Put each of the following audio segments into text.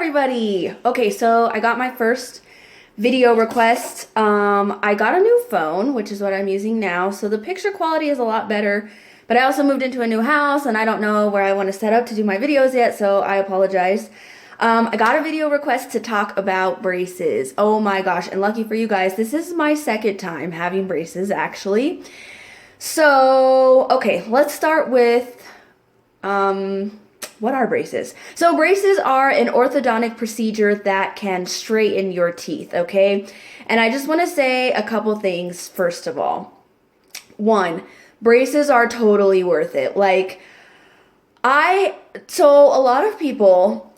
everybody. Okay, so I got my first video request. I got a new phone, which is what I'm using now, so the picture quality is a lot better, but I also moved into a new house and I don't know where I want to set up to do my videos yet, so I apologize. I got a video request to talk about braces. Oh my gosh, and lucky for you guys, this is my second time having braces actually. So, okay, let's start with, what are braces? So braces are an orthodontic procedure that can straighten your teeth, okay? And I just want to say a couple things first of all. One, braces are totally worth it. So a lot of people,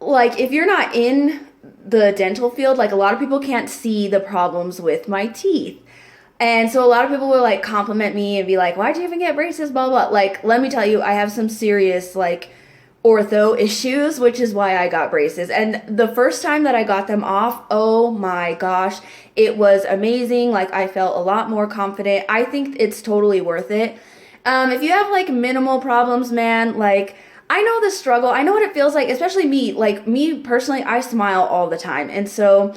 if you're not in the dental field, a lot of people can't see the problems with my teeth. And so a lot of people will compliment me and be like, why'd you even get braces, blah, blah. Let me tell you, I have some serious ortho issues, which is why I got braces. And the first time that I got them off, oh my gosh, it was amazing. I felt a lot more confident. I think it's totally worth it. If you have minimal problems, man, I know the struggle. I know what it feels like, especially me. Me personally, I smile all the time. And so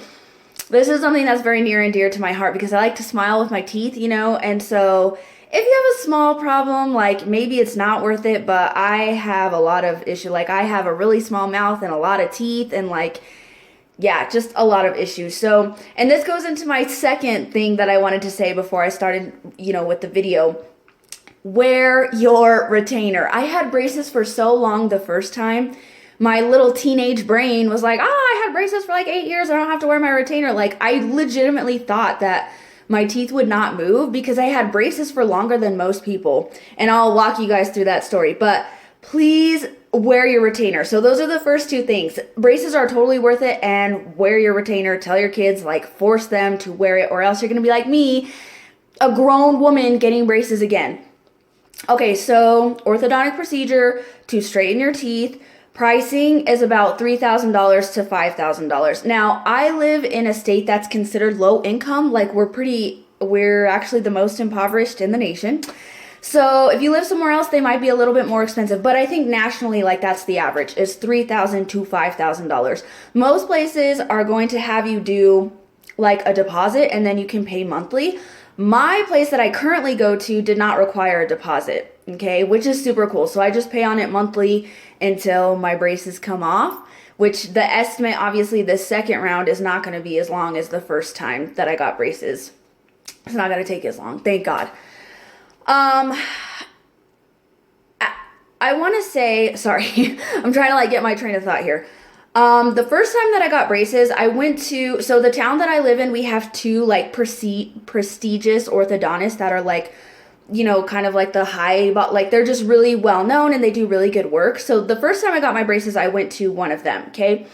this is something that's very near and dear to my heart because I like to smile with my teeth, and so if you have a small problem, maybe it's not worth it, but I have a lot of issues. I have a really small mouth and a lot of teeth and yeah, just a lot of issues. So, and this goes into my second thing that I wanted to say before I started, with the video. Wear your retainer. I had braces for so long the first time. My little teenage brain was like, I had braces for 8 years. I don't have to wear my retainer. I legitimately thought that my teeth would not move because I had braces for longer than most people. And I'll walk you guys through that story. But please wear your retainer. So those are the first two things. Braces are totally worth it, and wear your retainer. Tell your kids, force them to wear it, or else you're going to be like me, a grown woman getting braces again. Okay, so orthodontic procedure to straighten your teeth. Pricing is about $3,000 to $5,000. Now, I live in a state that's considered low income. We're actually the most impoverished in the nation. So if you live somewhere else, they might be a little bit more expensive. But I think nationally, that's the average, is $3,000 to $5,000. Most places are going to have you do a deposit and then you can pay monthly. My place that I currently go to did not require a deposit, okay, which is super cool. So I just pay on it monthly until my braces come off, which the estimate, obviously, the second round is not going to be as long as the first time that I got braces. It's not going to take as long, thank God. I want to say, sorry, I'm trying to get my train of thought here. The first time that I got braces, I went to, so the town that I live in, we have two prestigious orthodontists that are kind of the high, but they're just really well known and they do really good work. So the first time I got my braces, I went to one of them, okay?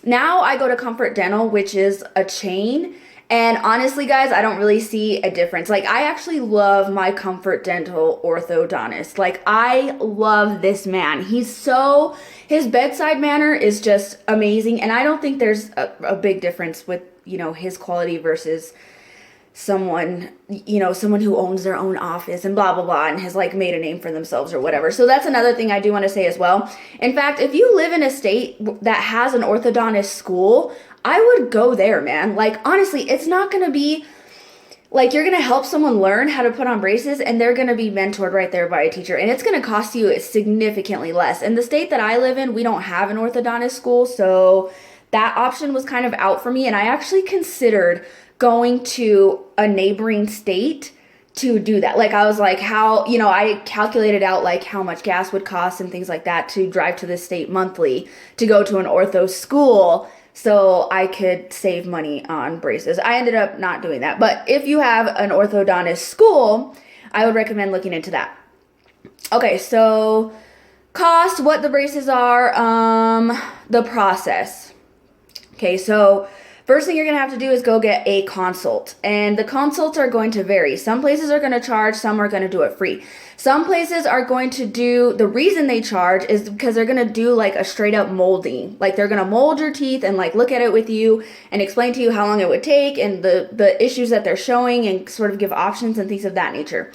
Now I go to Comfort Dental, which is a chain. And honestly, guys, I don't really see a difference. I actually love my Comfort Dental orthodontist. I love this man. His bedside manner is just amazing. And I don't think there's a big difference with, his quality versus someone who owns their own office and blah, blah, blah, and has made a name for themselves or whatever. So that's another thing I do want to say as well. In fact, if you live in a state that has an orthodontist school, I would go there, man. Honestly, it's not going to be you're going to help someone learn how to put on braces and they're going to be mentored right there by a teacher. And it's going to cost you significantly less. In the state that I live in, we don't have an orthodontist school. So that option was kind of out for me. And I actually considered going to a neighboring state to do that. I was I calculated out how much gas would cost and things like that to drive to the state monthly to go to an ortho school so I could save money on braces. I ended up not doing that. But if you have an orthodontist school, I would recommend looking into that. Okay, so cost, what the braces are, the process. Okay, so first thing you're going to have to do is go get a consult. And the consults are going to vary. Some places are going to charge, some are going to do it free. Some places are going to do, the reason they charge is because they're going to do a straight up molding. They're going to mold your teeth and look at it with you and explain to you how long it would take and the issues that they're showing and sort of give options and things of that nature.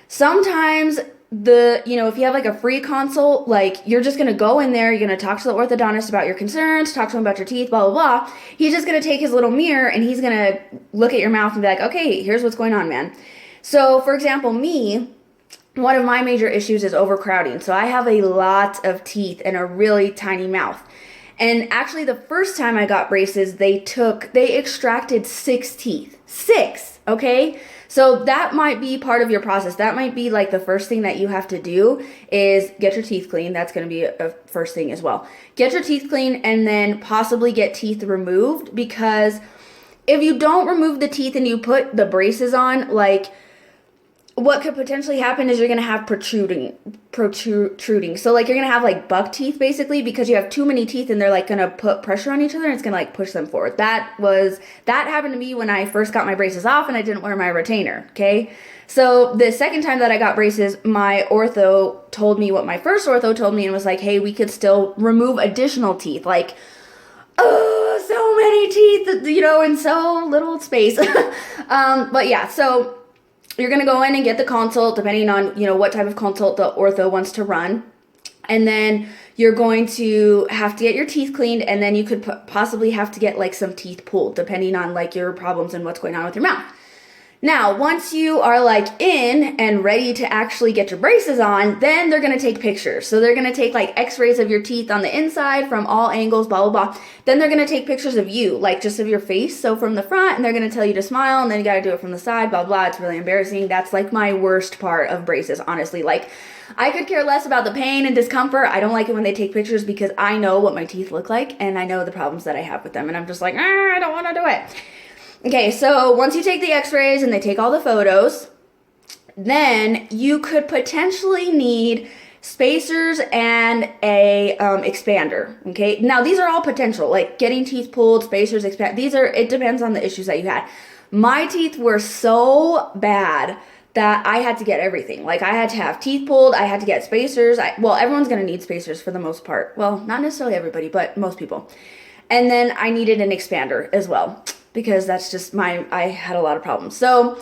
Sometimes if you have like a free consult, like you're just going to go in there, you're going to talk to the orthodontist about your concerns, talk to him about your teeth, blah, blah, blah. He's just going to take his little mirror and he's going to look at your mouth and be like, okay, here's what's going on, man. So for example, one of my major issues is overcrowding. So I have a lot of teeth and a really tiny mouth. And actually the first time I got braces, they extracted 6 teeth. 6, okay? So that might be part of your process. That might be like the first thing that you have to do is get your teeth clean. That's going to be a first thing as well. Get your teeth clean and then possibly get teeth removed, because if you don't remove the teeth and you put the braces on, like what could potentially happen is you're going to have protruding. So like you're going to have like buck teeth basically, because you have too many teeth and they're like going to put pressure on each other and it's going to like push them forward. That happened to me when I first got my braces off and I didn't wear my retainer. Okay. So the second time that I got braces, my ortho told me what my first ortho told me and was like, hey, we could still remove additional teeth. Like, oh, so many teeth, in so little space. But yeah, so you're going to go in and get the consult, depending on, what type of consult the ortho wants to run. And then you're going to have to get your teeth cleaned, and then you could possibly have to get like some teeth pulled, depending on like your problems and what's going on with your mouth. Now, once you are like in and ready to actually get your braces on, then they're going to take pictures. So they're going to take like x-rays of your teeth on the inside from all angles, blah, blah, blah. Then they're going to take pictures of you, like just of your face. So from the front, and they're going to tell you to smile, and then you got to do it from the side, blah, blah. It's really embarrassing. That's like my worst part of braces, honestly. Like I could care less about the pain and discomfort. I don't like it when they take pictures because I know what my teeth look like and I know the problems that I have with them. And I'm just like, I don't want to do it. Okay, so once you take the x-rays and they take all the photos, then you could potentially need spacers and a expander, okay? Now, these are all potential, like getting teeth pulled, spacers, it depends on the issues that you had. My teeth were so bad that I had to get everything. Like I had to have teeth pulled, I had to get spacers. Everyone's gonna need spacers for the most part. Well, not necessarily everybody, but most people. And then I needed an expander as well, because that's just I had a lot of problems. So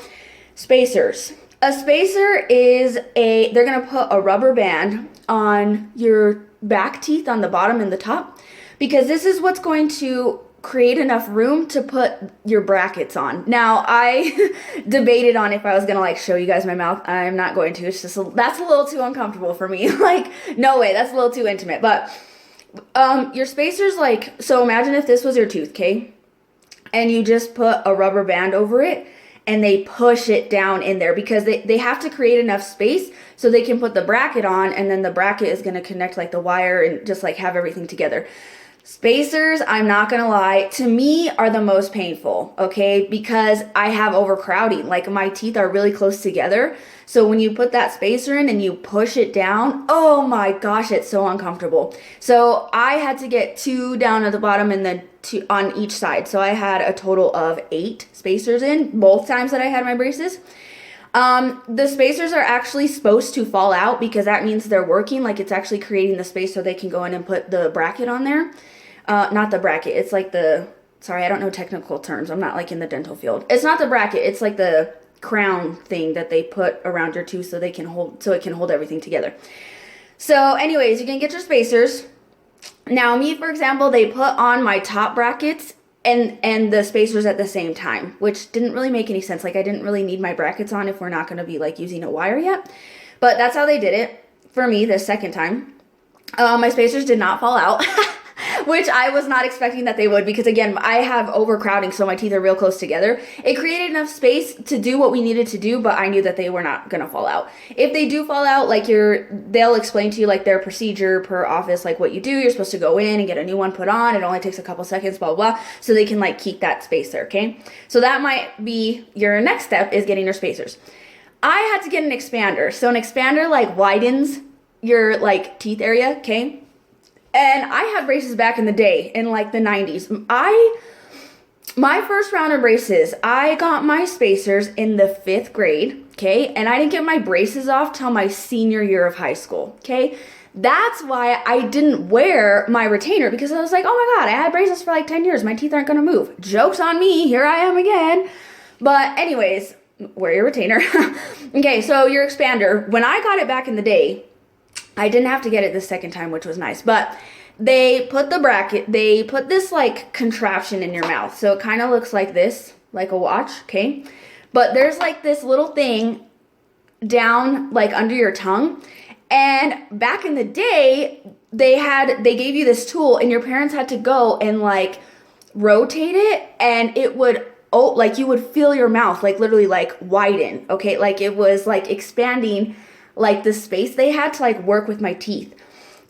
spacers. A spacer is they're going to put a rubber band on your back teeth on the bottom and the top, because this is what's going to create enough room to put your brackets on. Now, I debated on if I was going to like show you guys my mouth. I'm not going to. It's just, that's a little too uncomfortable for me. Like, no way, that's a little too intimate. But your spacers, like, so imagine if this was your tooth, okay? And you just put a rubber band over it and they push it down in there, because they have to create enough space so they can put the bracket on, and then the bracket is going to connect like the wire and just like have everything together. Spacers, I'm not going to lie, to me are the most painful, okay? Because I have overcrowding. Like my teeth are really close together. So when you put that spacer in and you push it down, oh my gosh, it's so uncomfortable. So I had to get 2 down at the bottom and then 2 on each side. So I had a total of 8 spacers in both times that I had my braces. The spacers are actually supposed to fall out, because that means they're working, like it's actually creating the space so they can go in and put the bracket on there. Not the bracket, it's like sorry, I don't know technical terms. I'm not like in the dental field. It's not the bracket, it's like the crown thing that they put around your tooth so it can hold everything together. So anyways, you can get your spacers. Now me, for example, they put on my top brackets and the spacers at the same time, which didn't really make any sense. Like I didn't really need my brackets on if we're not going to be like using a wire yet. But that's how they did it for me the second time. My spacers did not fall out. Which I was not expecting that they would, because again, I have overcrowding, so my teeth are real close together. It created enough space to do what we needed to do, but I knew that they were not going to fall out. If they do fall out, like they'll explain to you like their procedure per office, like what you do. You're supposed to go in and get a new one put on. It only takes a couple seconds, blah, blah, blah, so they can like keep that space there, okay? So that might be your next step, is getting your spacers. I had to get an expander. So an expander like widens your like teeth area, okay? And I had braces back in the day, in like the 90s. My first round of braces, I got my spacers in the 5th grade, okay? And I didn't get my braces off till my senior year of high school, okay? That's why I didn't wear my retainer, because I was like, oh my God, I had braces for like 10 years. My teeth aren't gonna move. Joke's on me, here I am again. But anyways, wear your retainer. Okay, so your expander, when I got it back in the day, I didn't have to get it the second time, which was nice, but they put the bracket, they put this like contraption in your mouth. So it kind of looks like this, like a watch, okay? But there's like this little thing down like under your tongue. And back in the day, they gave you this tool and your parents had to go and like rotate it, and it would, oh, like you would feel your mouth like literally like widen, okay? Like it was like expanding like the space they had to like work with my teeth.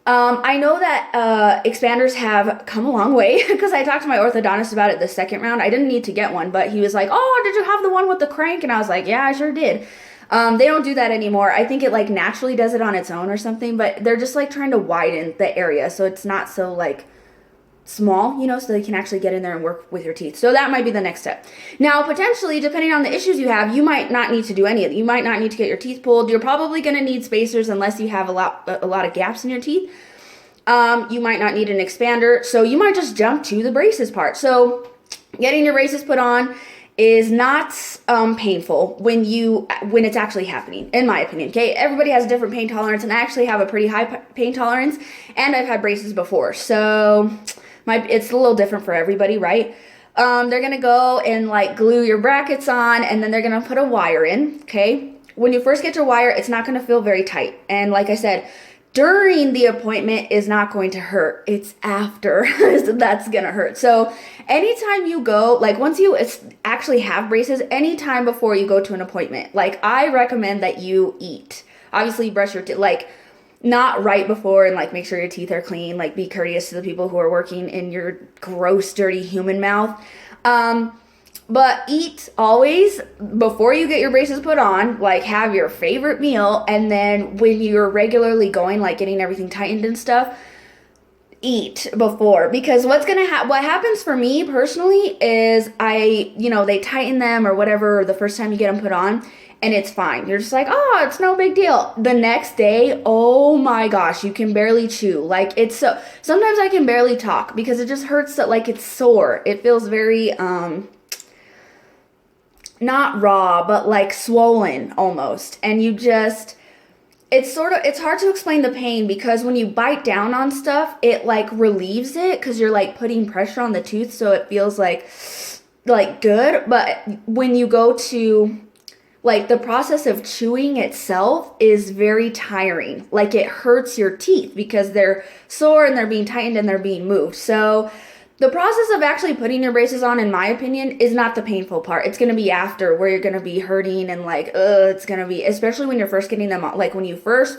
I know that expanders have come a long way because I talked to my orthodontist about it the second round. I didn't need to get one, but he was like, oh, did you have the one with the crank? And I was like, yeah, I sure did. They don't do that anymore. I think it like naturally does it on its own or something, but they're just like trying to widen the area so it's not so like small, you know, so they can actually get in there and work with your teeth. So that might be the next step. Now, potentially, depending on the issues you have, you might not need to do any of it. You might not need to get your teeth pulled. You're probably going to need spacers unless you have a lot of gaps in your teeth. You might not need an expander. So you might just jump to the braces part. So getting your braces put on is not painful when it's actually happening, in my opinion. Okay, everybody has a different pain tolerance, and I actually have a pretty high pain tolerance, and I've had braces before, so it's a little different for everybody, right? They're gonna go and like glue your brackets on, and then they're gonna put a wire in. Okay, when you first get your wire, it's not gonna feel very tight, and like I said, during the appointment is not going to hurt. It's after that's gonna hurt. So anytime you go, like once you actually have braces, anytime before you go to an appointment, like I recommend that you eat. Obviously brush your teeth, like not right before, and like make sure your teeth are clean, like be courteous to the people who are working in your gross, dirty human mouth. But eat always before you get your braces put on, like have your favorite meal, and then when you're regularly going, like getting everything tightened and stuff, eat before, because what happens for me personally is they tighten them or whatever the first time you get them put on, and it's fine. You're just like, oh, it's no big deal. The next day, oh my gosh, you can barely chew. Like sometimes I can barely talk because it just hurts, that like it's sore. It feels very, not raw, but like swollen almost. And it's hard to explain the pain, because when you bite down on stuff, it like relieves it because you're like putting pressure on the tooth, so it feels like good. But when you go to like the process of chewing itself is very tiring. Like it hurts your teeth because they're sore and they're being tightened and they're being moved. So the process of actually putting your braces on, in my opinion, is not the painful part. It's going to be after, where you're going to be hurting and like, it's going to be, especially when you're first getting them on. Like when you first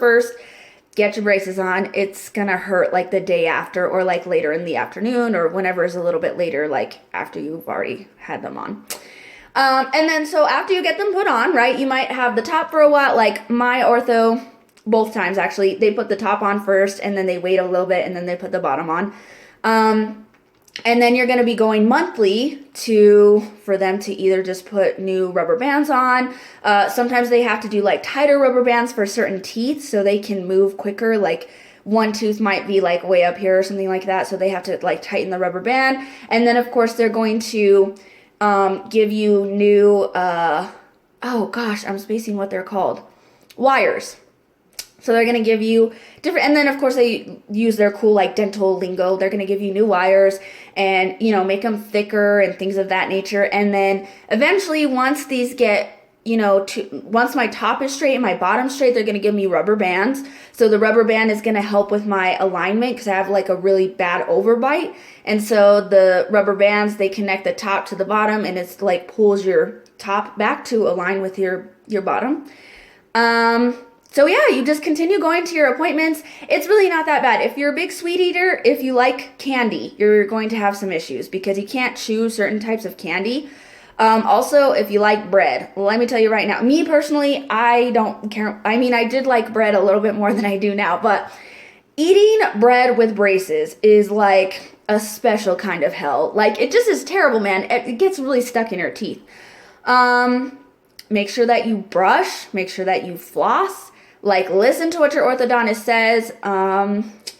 get your braces on, it's going to hurt like the day after, or like later in the afternoon, or whenever is a little bit later, like after you've already had them on. And then so after you get them put on, right, you might have the top for a while. Like my ortho, both times actually, they put the top on first and then they wait a little bit and then they put the bottom on. And then you're going to be going monthly for them to either just put new rubber bands on. Sometimes they have to do like tighter rubber bands for certain teeth so they can move quicker. Like one tooth might be like way up here or something like that, so they have to like tighten the rubber band. And then of course they're going to give you new, oh gosh, I'm spacing what they're called, wires. So they're going to give you different, and then of course they use their cool like dental lingo. They're going to give you new wires and, make them thicker and things of that nature. And then eventually once these get, once my top is straight and my bottom's straight, they're going to give me rubber bands. So the rubber band is going to help with my alignment because I have like a really bad overbite. And so the rubber bands, they connect the top to the bottom, and it's like pulls your top back to align with your bottom. So yeah, you just continue going to your appointments. It's really not that bad. If you're a big sweet eater, if you like candy, you're going to have some issues because you can't chew certain types of candy. Also, if you like bread, let me tell you right now, me personally, I don't care. I mean, I did like bread a little bit more than I do now, but eating bread with braces is like a special kind of hell. Like it just is terrible, man. It gets really stuck in your teeth. Make sure that you brush, make sure that you floss. Like, listen to what your orthodontist says.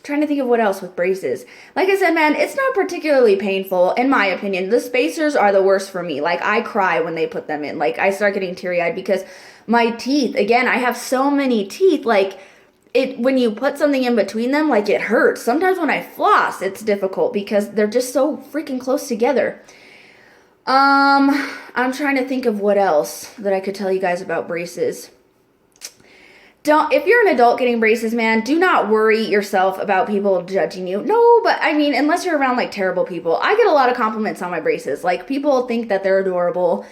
Trying to think of what else with braces. Like I said, man, it's not particularly painful, in my opinion. The spacers are the worst for me. Like, I cry when they put them in. Like, I start getting teary-eyed because my teeth, again, I have so many teeth, like, when you put something in between them, like, it hurts. Sometimes when I floss, it's difficult because they're just so freaking close together. I'm trying to think of what else that I could tell you guys about braces. If you're an adult getting braces, man, do not worry yourself about people judging you. No, but I mean, unless you're around like terrible people. I get a lot of compliments on my braces. Like, people think that they're adorable.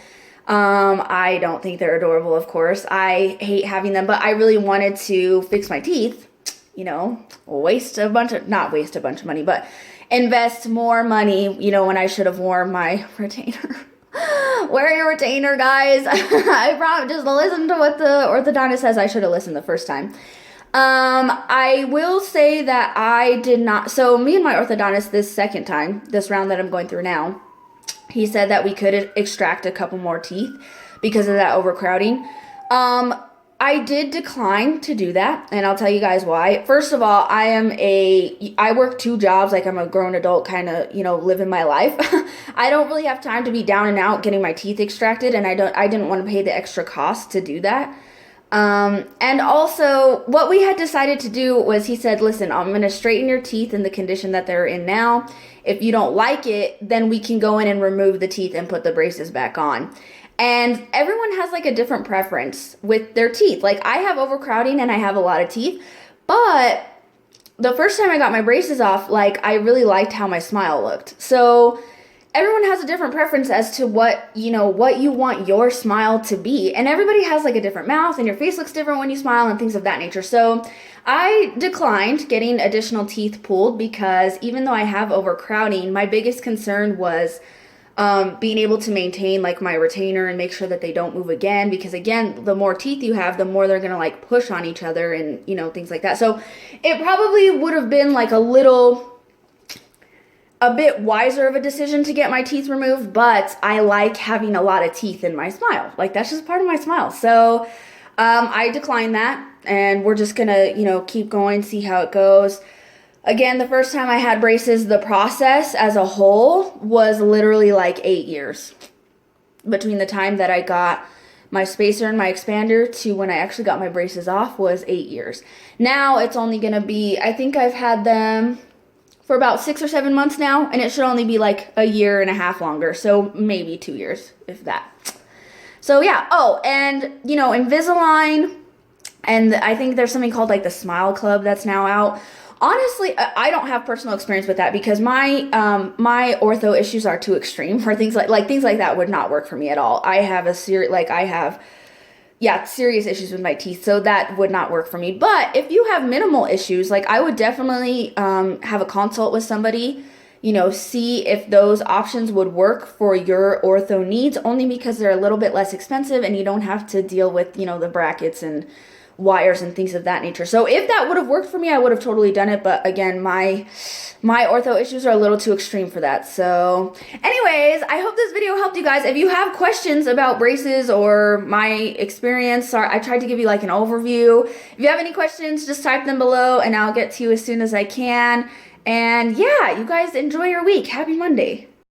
I don't think they're adorable, of course. I hate having them, but I really wanted to fix my teeth, not waste a bunch of money, but invest more money, when I should have worn my retainer. Wear your retainer, guys. I promise. Just listen to what the orthodontist says. I should have listened the first time. I will say that I did not. So me and my orthodontist this round that I'm going through now, he said that we could extract a couple more teeth because of that overcrowding. I did decline to do that, and I'll tell you guys why. First of all, I work 2 jobs, like I'm a grown adult kind of, living my life. I don't really have time to be down and out getting my teeth extracted, and I didn't want to pay the extra cost to do that. And also, what we had decided to do was, he said, listen, I'm going to straighten your teeth in the condition that they're in now. If you don't like it, then we can go in and remove the teeth and put the braces back on. And everyone has like a different preference with their teeth. Like, I have overcrowding and I have a lot of teeth, but the first time I got my braces off, like, I really liked how my smile looked. So everyone has a different preference as to what you want your smile to be. And everybody has like a different mouth, and your face looks different when you smile and things of that nature. So I declined getting additional teeth pulled because even though I have overcrowding, my biggest concern was being able to maintain like my retainer and make sure that they don't move again, because again, the more teeth you have, the more they're gonna like push on each other and things like that. So it probably would have been like a bit wiser of a decision to get my teeth removed, but I like having a lot of teeth in my smile. Like, that's just part of my smile. So I declined that, and we're just gonna keep going, see how it goes. Again, the first time I had braces, the process as a whole was literally like 8 years. Between the time that I got my spacer and my expander to when I actually got my braces off was 8 years. Now it's only going to be, I think I've had them for about 6 or 7 months now, and it should only be like a year and a half longer. So maybe 2 years, if that. So yeah. Oh, and Invisalign, and I think there's something called like the Smile Club that's now out. Honestly, I don't have personal experience with that because my ortho issues are too extreme for things like things like that would not work for me at all. I have serious issues with my teeth, so that would not work for me. But if you have minimal issues, like, I would definitely have a consult with somebody, see if those options would work for your ortho needs, only because they're a little bit less expensive and you don't have to deal with, the brackets and wires and things of that nature. So if that would have worked for me, I would have totally done it. But again, my ortho issues are a little too extreme for that. So anyways, I hope this video helped you guys. If you have questions about braces or my experience, I tried to give you like an overview. If you have any questions, just type them below and I'll get to you as soon as I can. And yeah, you guys enjoy your week. Happy Monday.